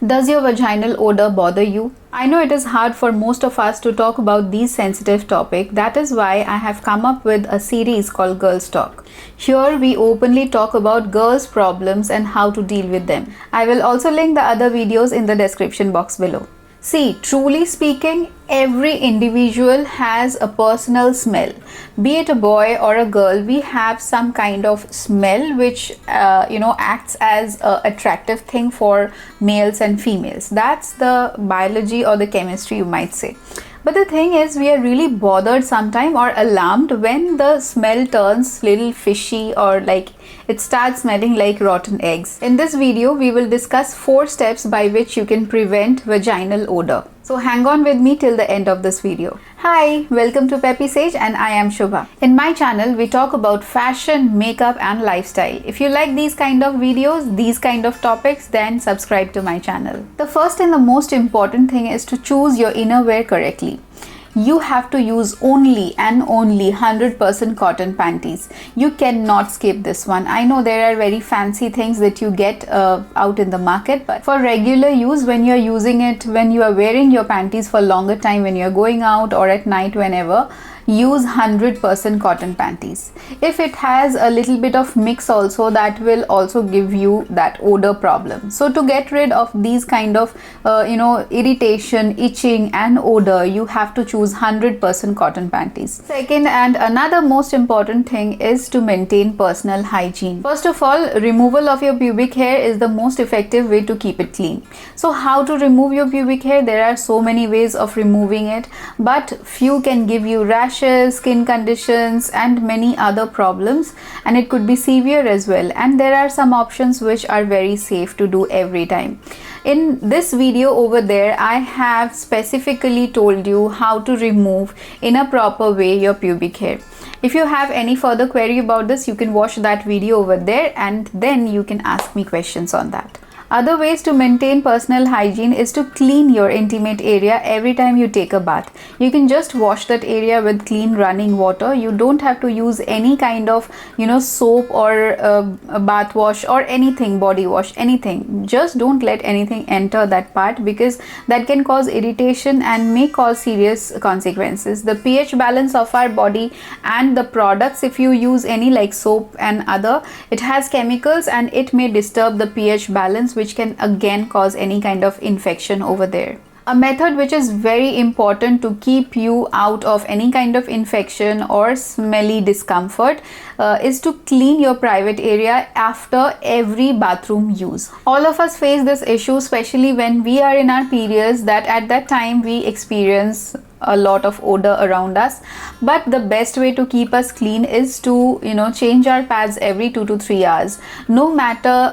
Does your vaginal odor bother you? I know it is hard for most of us to talk about these sensitive topics. That is why I have come up with a series called Girls Talk. Here we openly talk about girls' problems and how to deal with them. I will also link the other videos in the description box below. See, truly speaking, every individual has a personal smell. Be it a boy or a girl, we have some kind of smell which acts as a attractive thing for males and females. That's the biology or the chemistry, you might say. But the thing is, we are really bothered sometime or alarmed when the smell turns little fishy or like it starts smelling like rotten eggs. In this video, we will discuss 4 steps by which you can prevent vaginal odor. So hang on with me till the end of this video. Hi, welcome to Peppy Sage and I am Shubha. In my channel, we talk about fashion, makeup and lifestyle. If you like these kind of videos, these kind of topics, then subscribe to my channel. The first and the most important thing is to choose your innerwear correctly. You have to use only and only 100% cotton panties. You cannot skip this one. I know there are very fancy things that you get out in the market, but for regular use, when you are using it, when you are wearing your panties for longer time, when you are going out or at night, whenever, use 100% cotton panties. If it has a little bit of mix also, that will also give you that odor problem. So to get rid of these kind of irritation, itching and odor, you have to choose 100% cotton panties. Second and another most important thing is to maintain personal hygiene. First of all, removal of your pubic hair is the most effective way to keep it clean. So how to remove your pubic hair? There are so many ways of removing it, but few can give you rash, skin conditions and many other problems, and it could be severe as well, and there are some options which are very safe to do every time. In this video over there, I have specifically told you how to remove in a proper way your pubic hair. If you have any further query about this, you can watch that video over there and then you can ask me questions on that. Other ways to maintain personal hygiene is to clean your intimate area every time you take a bath. You can just wash that area with clean running water. You don't have to use any kind of soap or a bath wash or anything, body wash, anything. Just don't let anything enter that part, because that can cause irritation and may cause serious consequences. The pH balance of our body and the products, if you use any like soap and other, it has chemicals and it may disturb the pH balance, which can again cause any kind of infection over there. A method which is very important to keep you out of any kind of infection or smelly discomfort is to clean your private area after every bathroom use. All of us face this issue, especially when we are in our periods, that at that time we experience a lot of odor around us. But the best way to keep us clean is to change our pads every 2 to 3 hours. No matter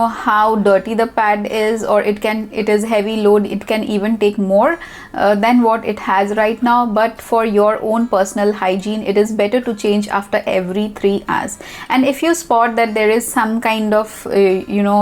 how dirty the pad is, or it is heavy load, it can even take more than what it has right now. But for your own personal hygiene, it is better to change after every 3 hours. And if you spot that there is some kind of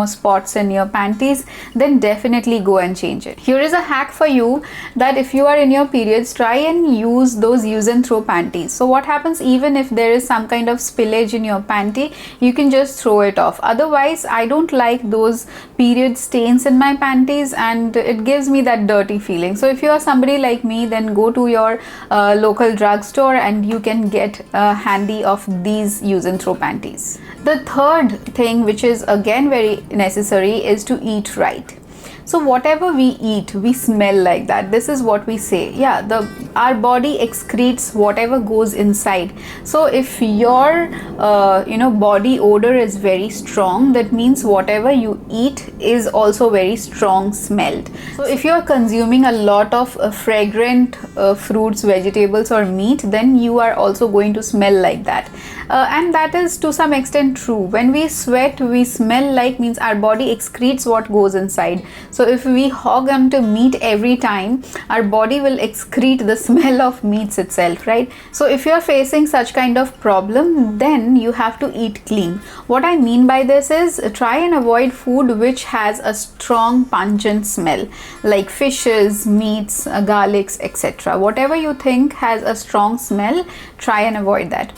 spots in your panties, then definitely go and change it. Here is a hack for you, that if you are in your period, try and use those use and throw panties. So what happens, even if there is some kind of spillage in your panty, you can just throw it off. Otherwise, I don't like those period stains in my panties and it gives me that dirty feeling. So if you are somebody like me, then go to your local drugstore and you can get handy of these use and throw panties. The third thing, which is again very necessary, is to eat right. So whatever we eat, we smell like that. This is what we say. Yeah, our body excretes whatever goes inside. So if your body odor is very strong, that means whatever you eat is also very strong smelled. So if you are consuming a lot of fragrant fruits, vegetables or meat, then you are also going to smell like that. And that is to some extent true. When we sweat, we smell like, means our body excretes what goes inside. So if we hog onto meat every time, our body will excrete the smell of meats itself, right? So if you are facing such kind of problem, then you have to eat clean. What I mean by this is, try and avoid food which has a strong pungent smell, like fishes, meats, garlics, etc. Whatever you think has a strong smell, try and avoid that.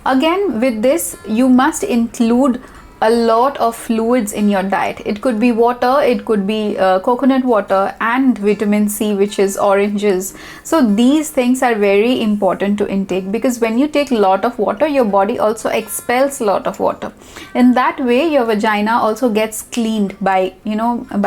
Again, with this, you must include a lot of fluids in your diet. It could be water, it could be coconut water and vitamin C, which is oranges. So these things are very important to intake, because when you take a lot of water, your body also expels a lot of water. In that way, your vagina also gets cleaned by,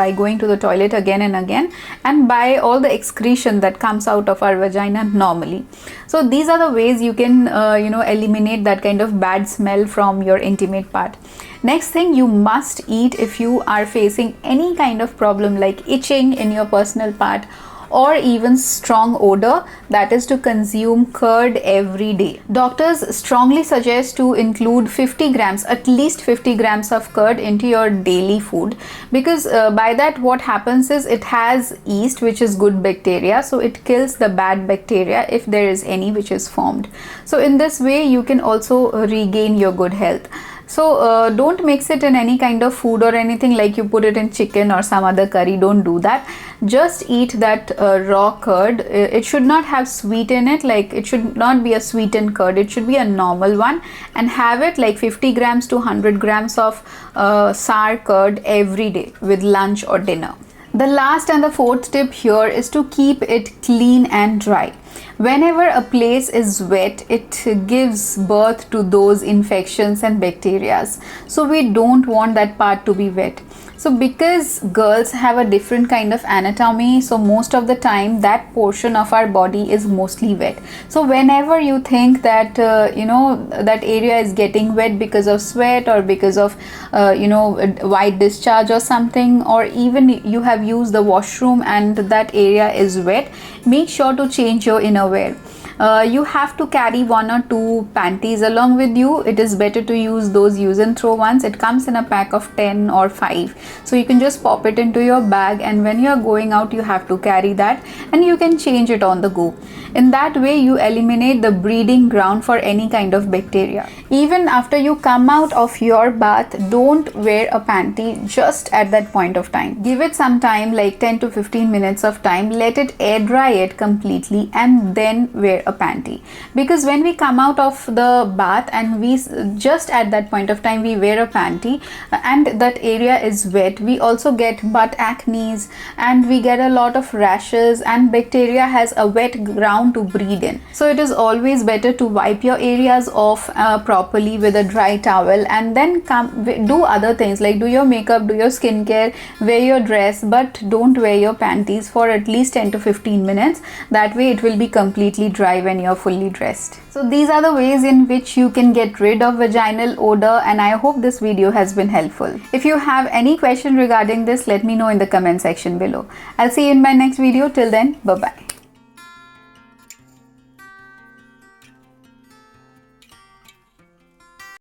by going to the toilet again and again, and by all the excretion that comes out of our vagina normally. So these are the ways you can eliminate that kind of bad smell from your intimate part. Next thing you must eat if you are facing any kind of problem like itching in your personal part or even strong odor, that is to consume curd every day. Doctors strongly suggest to include 50 grams, at least 50 grams of curd into your daily food, because by that what happens is it has yeast, which is good bacteria, so it kills the bad bacteria if there is any which is formed. So in this way you can also regain your good health. So don't mix it in any kind of food or anything, like you put it in chicken or some other curry. Don't do that. Just eat that raw curd. It should not have sweet in it, like it should not be a sweetened curd. It should be a normal one, and have it like 50 grams to 100 grams of sour curd every day with lunch or dinner. The last and the fourth tip here is to keep it clean and dry. Whenever a place is wet, it gives birth to those infections and bacteria. So we don't want that part to be wet. So because girls have a different kind of anatomy, so most of the time that portion of our body is mostly wet. So whenever you think that that area is getting wet because of sweat or because of white discharge or something, or even you have used the washroom and that area is wet, make sure to change your innerwear. You have to carry 1 or 2 panties along with you. It is better to use those use and throw ones. It comes in a pack of 10 or 5, so you can just pop it into your bag, and when you are going out you have to carry that, and you can change it on the go. In that way you eliminate the breeding ground for any kind of bacteria. Even after you come out of your bath, don't wear a panty just at that point of time. Give it some time, like 10 to 15 minutes of time. Let it air dry it completely and then wear a panty. Because when we come out of the bath and we just at that point of time we wear a panty and that area is wet, we also get butt acne and we get a lot of rashes, and bacteria has a wet ground to breathe in. So it is always better to wipe your areas off properly with a dry towel, and then do other things like do your makeup, do your skincare, wear your dress, but don't wear your panties for at least 10 to 15 minutes. That way it will be completely dry when you're fully dressed. So these are the ways in which you can get rid of vaginal odor, and I hope this video has been helpful. If you have any question regarding this, let me know in the comment section below. I'll see you in my next video. Till then, bye bye.